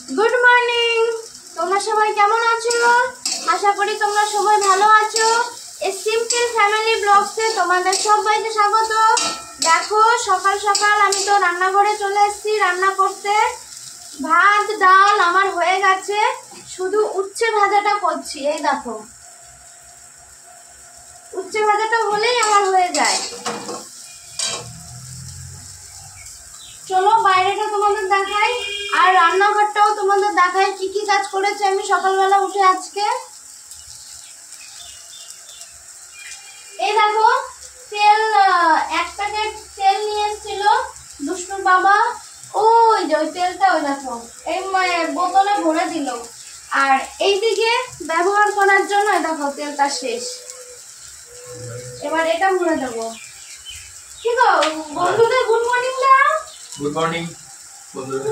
Good morning, তোমরা সবাই কেমন আছো? আশা করি তোমরা সবাই ভালো আছো। সিম্পল ফ্যামিলি ব্লগসে তোমাদের সবাইকে স্বাগত। দেখো সকাল সকাল আমি তো রান্নাঘরে চলে এসেছি রান্না করতে। ভাত ডাল আমার হয়ে গেছে, শুধু উচ্ছে ভাজাটা করছি। এই দেখো, উচ্ছে ভাজাটা হলেই আমার হয়ে যায়। চলো বাইরেটা তোমাদের দেখাই, আর রান্নাঘরটাও তোমাদের দেখাই কি কি কাজ করেছে আমি সকালবেলা উঠে আজকে। এই দেখো, তেল, এক প্যাকেট তেল নিয়ে এসেছিল দুষ্টুর বাবা। ওই যে ওই তেলটা, ওই দেখো এই বোতলে ভরে দিল। আর এইদিকে ব্যবহার করার জন্য দেখো তেলটা শেষ, এবার এটা ভরে দেবো। ঠিক আছে বন্ধুদের গুড মর্নিং দাও। গুড মর্নিং বন্ধুরা।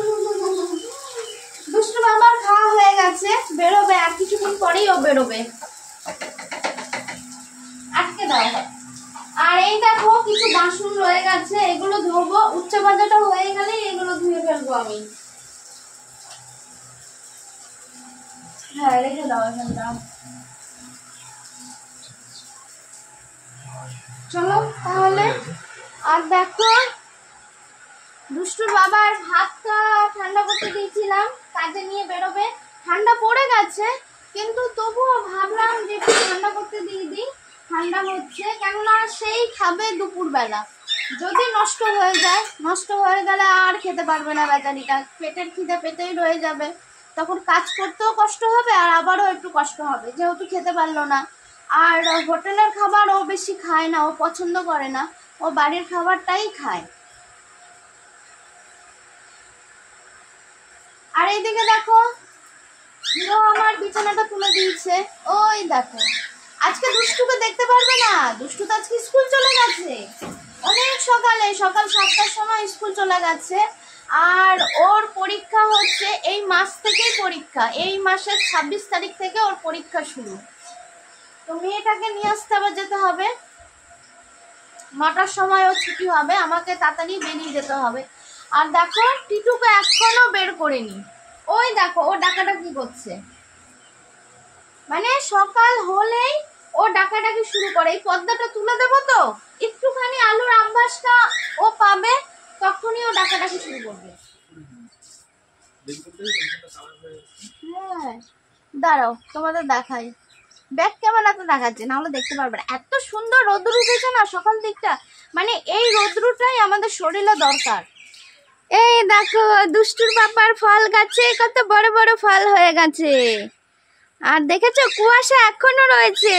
দুষ্টু বাবার খাওয়া হয়ে গেছে, বেরোবে আর কিছুক্ষণ পরেই ও বেরোবে। আটকে দাও। আর এই দেখো কিছু বাসন রয়ে গেছে, এগুলো ধোবো। উচ্চ ভাজাটা হয়ে গেলে এগুলো ধুয়ে ফেলবো আমি। হ্যাঁ রেখে দাও এখানটা। চলো তাহলে। আর দেখো দুষ্টুর বাবার ভাতটা ঠান্ডা করতে দিয়েছিলাম, কাজে নিয়ে বেরোবে। ঠান্ডা পড়ে গেছে কিন্তু তবুও ভাবলাম যে একটু ঠান্ডা করতে দিয়ে দিই। ঠান্ডা হচ্ছে কেননা সেই খাবে দুপুরবেলা। যদি নষ্ট হয়ে যায়, নষ্ট হয়ে গেলে আর খেতে পারবে না বেচারিটা। পেটের খিদে পেটেই রয়ে যাবে, তখন কাজ করতেও কষ্ট হবে আর আবারও একটু কষ্ট হবে, যেহেতু খেতে পারলো না। আর হোটেলের খাবার ও বেশি খায় না, ও পছন্দ করে না, ও বাড়ির খাবারটাই খায়। আর এইদিকে দেখো হিরো আমার বিছানাটা তুলে দিয়েছে। ওই দেখো, আজকে দুষ্টুকে দেখতে পারবে না, দুষ্টু তো আজকে স্কুল চলে গেছে অনেক সকালে, সকাল 7টার সময় স্কুল চলে গেছে। আর ওর পরীক্ষা হচ্ছে এই মাস থেকেই পরীক্ষা, এই মাসের 26 তারিখ থেকে ওর পরীক্ষা শুরু। তো মেয়েটাকে নিয়ে আসতে আবার যেতে হবে, 9টার সময় ও ছুটি হবে, আমাকে তাড়াতাড়ি বেরিয়ে যেতে হবে। আর দেখো টিটুকে এখনো বের করিনি। ওই দেখো ও ডাকাডাকি করছে, মানে সকাল হলেই ও ডাকাডাকি শুরু করে। এই পর্দাটা তুলে দেবো তো একটুখানি আলুর আভ্যাসটা ও পাবে, তখনই ও ডাকাডাকি শুরু করবে। হ্যাঁ দাঁড়াও তোমাদের দেখাই, ব্যাক ক্যামেরাতে দেখাচ্ছে, নাহলে দেখতে পারবে না। এত সুন্দর রোদ্রু উঠেছে না সকাল দিকটা, মানে এই রোদ্রুটাই আমাদের শরীরে দরকার। এই দেখো দুষ্টুর বাবার ফল গাছে কত বড় বড় ফল হয়ে গেছে। আর দেখেছো কুয়াশা এখনো রয়েছে,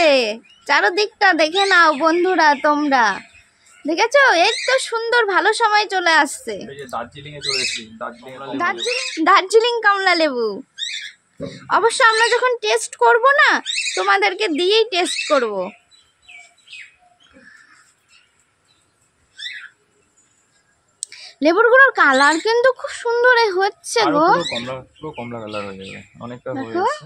চারদিকটা দেখে নাও বন্ধুরা তোমরা। দেখেছো এই তো সুন্দর ভালো সময় চলে আসছে। দার্জিলিং এ চলে এসেছি, দার্জিলিং কমলা লেবু। অবশ্য আমরা যখন টেস্ট করব না, তোমাদেরকে দিয়েই টেস্ট করব। লেবুগুলোর কালার কিন্তু খুব সুন্দর হচ্ছে গো। পুরো কমলা কালার হয়ে যাবে, অনেকটা হয়ে গেছে।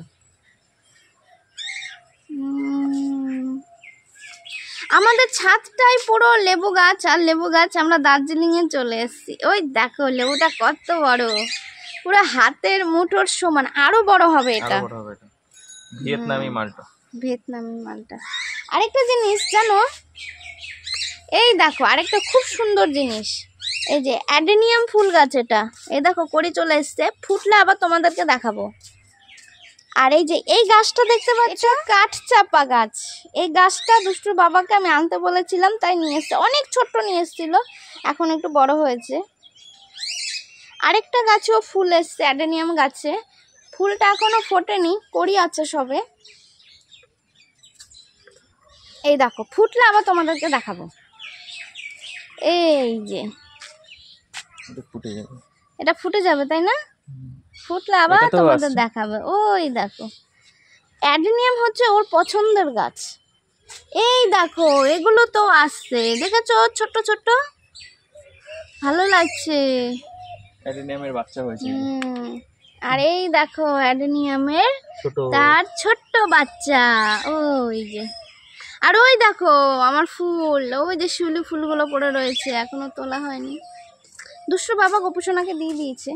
আমাদের ছাদটাই পুরো লেবু গাছ আর লেবু গাছ। আমরা দার্জিলিং এ চলে এসেছি। ওই দেখো লেবুটা কত বড়, পুরো হাতের মুঠোর সমান। আরো বড় হবে এটা, ভিয়েতনামি মালটা। ভিয়েতনামি মালটা। আরেকটা জিনিস জানো, এই দেখো আরেকটা খুব সুন্দর জিনিস, এই যে অ্যাডেনিয়াম ফুল গাছ। এটা এই দেখো কড়ি চলে এসছে, ফুটলে আবার তোমাদেরকে দেখাবো। আর এই যে এই গাছটা দেখতে পাচ্ছ, কাঠচাপা গাছ। এই গাছটা দুষ্টুর বাবাকে আমি আনতে বলেছিলাম, তাই নিয়ে এসছে। অনেক ছোট্ট নিয়ে এসেছিল, এখন একটু বড় হয়েছে। আরেকটা গাছেও ফুল এসছে, অ্যাডেনিয়াম গাছে। ফুলটা এখনো ফোটেনি, কড়ি আছে সবে। এই দেখো ফুটলে আবার তোমাদেরকে দেখাবো। এই যে এটা ফুটে যাবে তাই না, ফুটলে আবার তোমাদের দেখাবে। ওই দেখো অ্যাডেনিয়াম হচ্ছে ওর পছন্দের গাছ। এই দেখো এগুলো তো আসছে, দেখেছো ছোট ছোট, ভালো লাগছে। অ্যাডেনিয়ামের বাচ্চা হয়েছে। আর এই দেখো অ্যাডেনিয়ামের তার ছোট্ট বাচ্চা, ওই যে। আর ওই দেখো আমার ফুল, ওই যে শিউলি ফুলগুলো পড়ে রয়েছে, এখনো তোলা হয়নি। দুষ্টু বাবা গোপুসোনাকে দিয়ে দিয়েছে।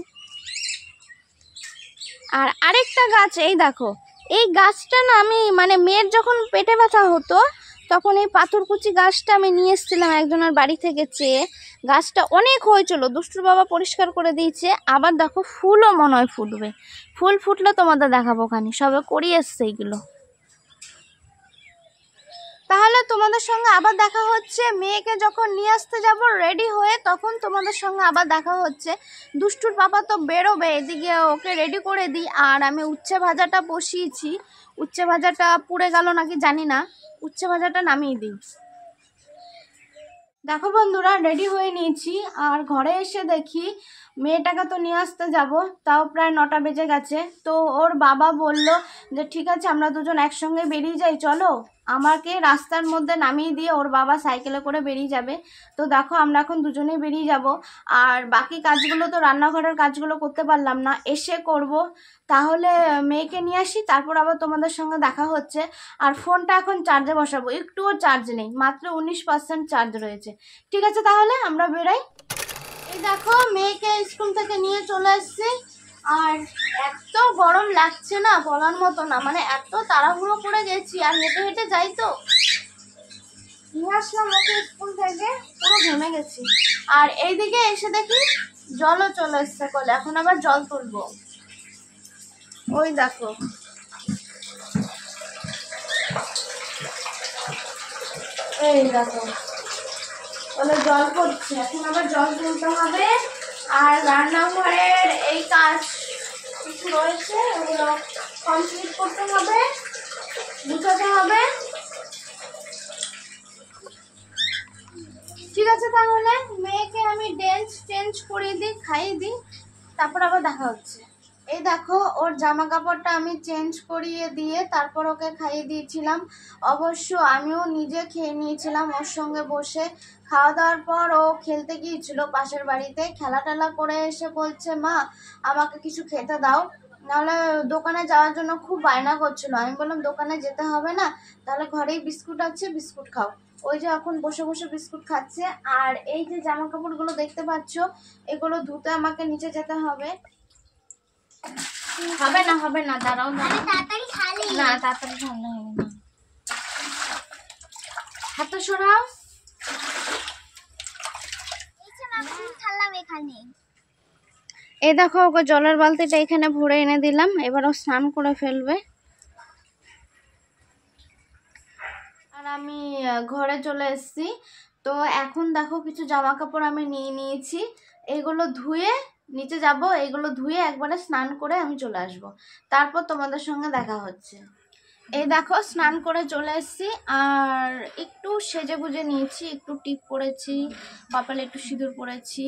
আর আরেকটা গাছ এই দেখো, এই গাছটা না আমি মানে মেয়ের যখন পেটে ব্যথা হতো তখন এই পাথরকুচি গাছটা আমি নিয়ে এসেছিলাম একজনের বাড়ি থেকে চেয়ে। গাছটা অনেক হয়েছিল, দুষ্টুর বাবা পরিষ্কার করে দিয়েছে। আবার দেখো ফুলও মনে হয় ফুটবে, ফুল ফুটলে তোমাদের দেখাবো খানি, সবে করিয়ে এসছে এইগুলো। তাহলে তোমাদের সঙ্গে আবার দেখা হচ্ছে মেয়েকে যখন নিয়ে আসতে যাব রেডি হয়ে, তখন তোমাদের সঙ্গে আবার দেখা হচ্ছে। দুষ্টুর পাপা তো বেরোবে, এদিকে ওকে রেডি করে দিই। আর আমি উচ্ছে ভাজাটা বসিয়েছি, উচ্ছে ভাজাটা পুড়ে গেল নাকি জানি না, উচ্ছে ভাজাটা নামিয়ে দিই। দেখো বন্ধুরা রেডি হয়ে নিয়েছি, আর ঘরে এসে দেখি মেয়েটাকে তো নিয়ে আসতে যাব, তাও প্রায় 9টা বেজে গেছে। তো ওর বাবা বলল যে ঠিক আছে আমরা দুজন একসঙ্গে বেরিয়ে যাই, চলো। আমাকে রাস্তার মধ্যে নামিয়ে দিয়ে ওর বাবা সাইকেলে করে বেরিয়ে যাবে। তো দেখো আমরা এখন দুজনেই বেরিয়ে যাব। আর বাকি কাজগুলো তো রান্নাঘরের কাজগুলো করতে পারলাম না, এসে করব। তাহলে মেয়েকে নিয়ে আসি, তারপর আবার তোমাদের সঙ্গে দেখা হচ্ছে। আর ফোনটা এখন চার্জে বসাবো, একটুও চার্জ নেই, মাত্র 19% চার্জ রয়েছে। ঠিক আছে তাহলে আমরা বেরাই। এই দেখো মেয়েকে স্কুল থেকে নিয়ে চলে এসেছি, আর এত গরম লাগছে না বলার মতো না, মানে এত তাড়াহুড়ো করে গেছি, আর হেঁটে হেঁটে যাই তো। নিয়ে আসলাম ওকে স্কুল থেকে, পুরো ঘেমে গেছি। আর এইদিকে এসে দেখি জলও চলে এসছে কলে, এখন আবার জল তুলবো। ওই দেখো এই দেখো কলে জল পড়ছে, এখন আবার জল তুলতে হবে। আর রান্নাঘরের এই কাজ কিছু রয়েছে, ওগুলো কমপ্লিট করতে হবে, গুছাতে হবে। ঠিক আছে তাহলে মেয়েকে আমি চেঞ্জ করিয়ে দিই, খাইয়ে দিই, তারপর আবার দেখা হচ্ছে। এই দেখো ওর জামা কাপড়টা আমি চেঞ্জ করিয়ে দিয়ে তারপর ওকে খাইয়ে দিয়েছিলাম। অবশ্য আমিও নিজে খেয়ে নিয়েছিলাম ওর সঙ্গে বসে। খাওয়া দাওয়ার পর ও খেলতে গিয়েছিল পাশের বাড়িতে, খেলা টেলা করে এসে বলছে মা আমাকে কিছু খেতে দাও, নাহলে দোকানে যাওয়ার জন্য খুব বায়না করছিল। আমি বললাম দোকানে যেতে হবে না, তাহলে ঘরেই বিস্কুট আছে, বিস্কুট খাও। ওই যে এখন বসে বসে বিস্কুট খাচ্ছে। আর এই যে জামা কাপড়গুলো দেখতে পাচ্ছ, এগুলো ধুতে আমাকে নিচে যেতে হবে। হবে না দাঁড়াও না, তাড়াতাড়ি ঠান্ডা হবে না, হাতটা সরাও। এই দেখো ওকে জলের বালতিটা এখানে ভরে এনে দিলাম, এবার ও স্নান করে ফেলবে। আর আমি ঘরে চলে এসেছি। তো এখন দেখো কিছু জামা কাপড় আমি নিয়ে নিয়েছি, এগুলো ধুয়ে নিচে যাব, এগুলো ধুয়ে একবারে স্নান করে আমি চলে আসব, তারপর তোমাদের সঙ্গে দেখা হচ্ছে। এই দেখো স্নান করে চলে এসেছি, আর একটু সেজে গুজে নিয়েছি, একটু টিপ পরেছি, কপালে একটু সিঁদুর পরেছি।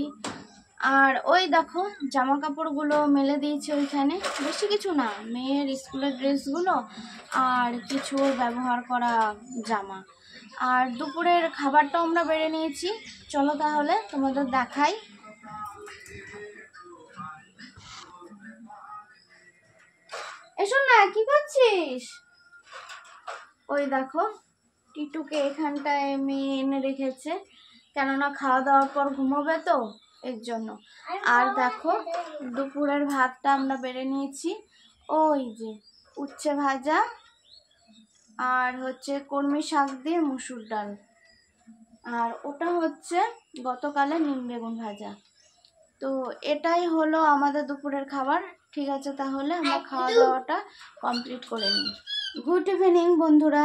আর ওই দেখো জামা কাপড়গুলো মেলে দিয়েছি ওইখানে, বেশি কিছু না, মেয়ের স্কুলের ড্রেসগুলো আর কিছু ব্যবহার করা জামা। আর দুপুরের খাবারটাও আমরা বেড়ে নিয়েছি, চলো তাহলে তোমাদের দেখাই। এসো না, কি করছিস? ওই দেখো টিটুকে এখানটায় মেয়ে এনে রেখেছে, কেননা খাওয়া দাওয়ার পর ঘুমোবে তো এর জন্য। আর দেখো দুপুরের ভাতটা আমরা বেড়ে নিয়েছি, ওই যে উচ্ছে ভাজা আর হচ্ছে কলমি শাক দিয়ে মুসুর ডাল, আর ওটা হচ্ছে গতকালের নিম বেগুন ভাজা। তো এটাই হলো আমাদের দুপুরের খাবার। ঠিক আছে তাহলে আমরা খাওয়া দাওয়াটা কমপ্লিট করে নিই। গুড ইভিনিং বন্ধুরা,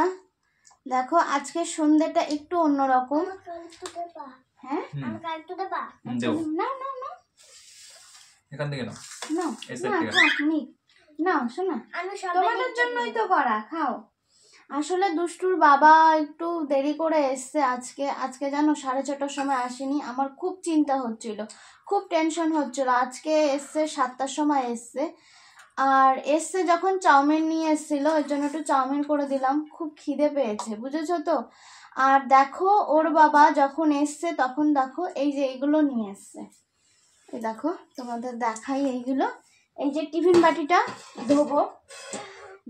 দেখো আজকে সন্ধ্যাটা একটু অন্যরকম। হ্যাঁ না না না এখান থেকে নাও, না এই সাইড থেকে না শোনা, তোমাদের জন্যই তো করা, খাও। আসলে দুষ্টুর বাবা একটু দেরি করে এসছে আজকে জানো 6:30টার সময় আসেনি। আমার খুব চিন্তা হচ্ছিল, খুব টেনশন হচ্ছিল। আজকে এসছে 7টার সময় এসছে, আর এসছে যখন চাউমিন নিয়ে এসেছিল, ওই জন্য একটু চাউমিন করে দিলাম, খুব খিদে পেয়েছে বুঝেছো তো। আর দেখো ওর বাবা যখন এসছে তখন দেখো এই যে এইগুলো নিয়ে এসছে, এই দেখো তোমাদের দেখাই এইগুলো। এই যে টিফিন বাটিটা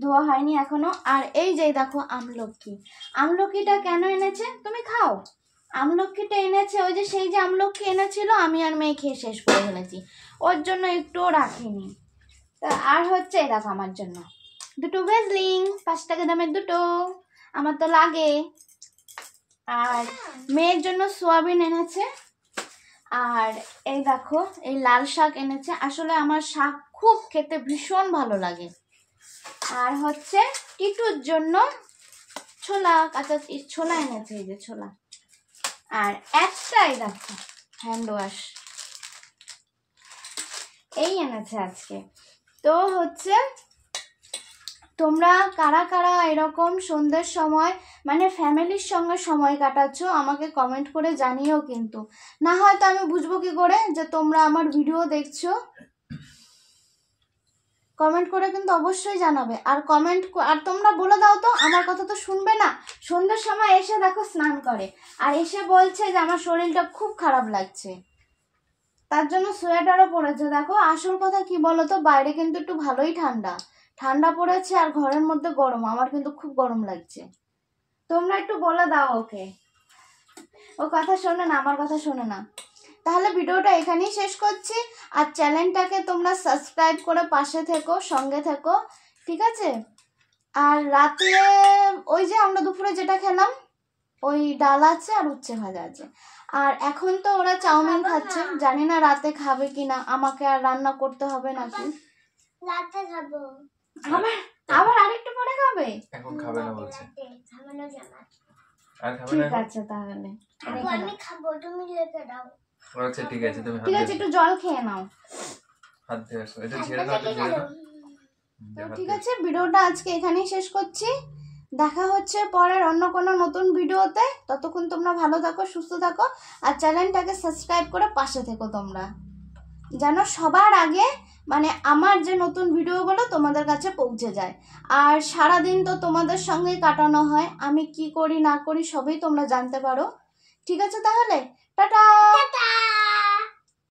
ধোয়া হয়নি এখনো। আর এই যে দেখো আমলকিটা কেন এনেছে তুমি খাও, আমলকিটা এনেছে ওই যে সেই যে আমলকি এনেছিল, আমি আর মেয়ে খেয়ে শেষ করে ফেলেছি, ওর জন্য একটুও রাখিনি। তা আর হচ্ছে এই দেখো আমার জন্য দুটো ভেজলিং 5 টাকা দামের দুটো, আমার তো লাগে। আর মেয়ের জন্য সোয়াবিন এনেছে। আর এই দেখো এই লাল শাক এনেছে, আসলে আমার শাক খুব খেতে ভীষণ ভালো লাগে। আর হচ্ছে টিটুর জন্য ছোলা, কাঁচা ছোলা এনেছে, এই যে ছোলা। আর একটাই দেখো হ্যান্ড ওয়াশ এই এনেছে আজকে। তো হচ্ছে তোমরা কারা কারা এরকম সন্ধ্যের সময় মানে ফ্যামিলির সঙ্গে সময় কাটাচ্ছ আমাকে কমেন্ট করে জানিও, কিন্তু না হয়তো আমি বুঝবো কি করে যে তোমরা আমার ভিডিও দেখছো। কমেন্ট করে কিন্তু অবশ্যই জানাবে। আর আর তোমরা বলে দাও তো, আমার কথা তো শুনবে না। সন্ধ্যের সময় এসে দেখো স্নান করে আর এসে বলছে যে আমার শরীরটা খুব খারাপ লাগছে, তার জন্য সোয়েটারও পরেছে। দেখো আসল কথা কি বলো তো, বাইরে কিন্তু একটু ভালোই ঠান্ডা ঠান্ডা পড়েছে আর ঘরের মধ্যে গরম, আমার কিন্তু খুব গরম লাগছে। তোমরা একটু বলে দাও ওকে, ও কথা শোনে না, আমার কথা শোনে না। তাহলে ভিডিওটা এখানেই শেষ করছি। আর চ্যানেলটাকে তোমরা সাবস্ক্রাইব করে পাশে থেকো, সঙ্গে থেকো, ঠিক আছে? আর রাতে ওই যে আমরা দুপুরে যেটা খেলাম ওই ডাল আছে আর উচ্ছে ভাজা আছে। আর এখন তো ওরা চাউমিন খাচ্ছে, জানি না রাতে খাবে কিনা, আমাকে আর রান্না করতে হবে নাকি। রাতে খাবো। আবার আবার আরেকটু পরে খাবে? এখন খাবে না বলছে। ঝামেলা জানা। আর খাবে ঠিক না? আছে তাহলে আমি খাবো, তুমি লেকে দাও। আচ্ছা ঠিক আছে, তুমি ঠিক আছে, একটু জল খেয়ে নাও। হাত দিয়ে আসো। এটা ঝেড়ে দাও, এটা ঝেড়ে দাও। তো ঠিক আছে, ভিডিওটা আজকে এখানেই শেষ করছি। দেখা হচ্ছে পরের অন্য কোনো নতুন ভিডিওতে। ততক্ষণ তোমরা ভালো থাকো, সুস্থ থাকো, আর চ্যানেলটাকে সাবস্ক্রাইব করে পাশে থেকো তোমরা, যেন সবার আগে মানে আমার যে নতুন ভিডিওগুলো তোমাদের কাছে পৌঁছে যায়। আর সারাদিন তো তোমাদের সঙ্গেই কাটানো হয়, আমি কি করি না করি সবই তোমরা জানতে পারো। ঠিক আছে তাহলে, টাটা। টাটা।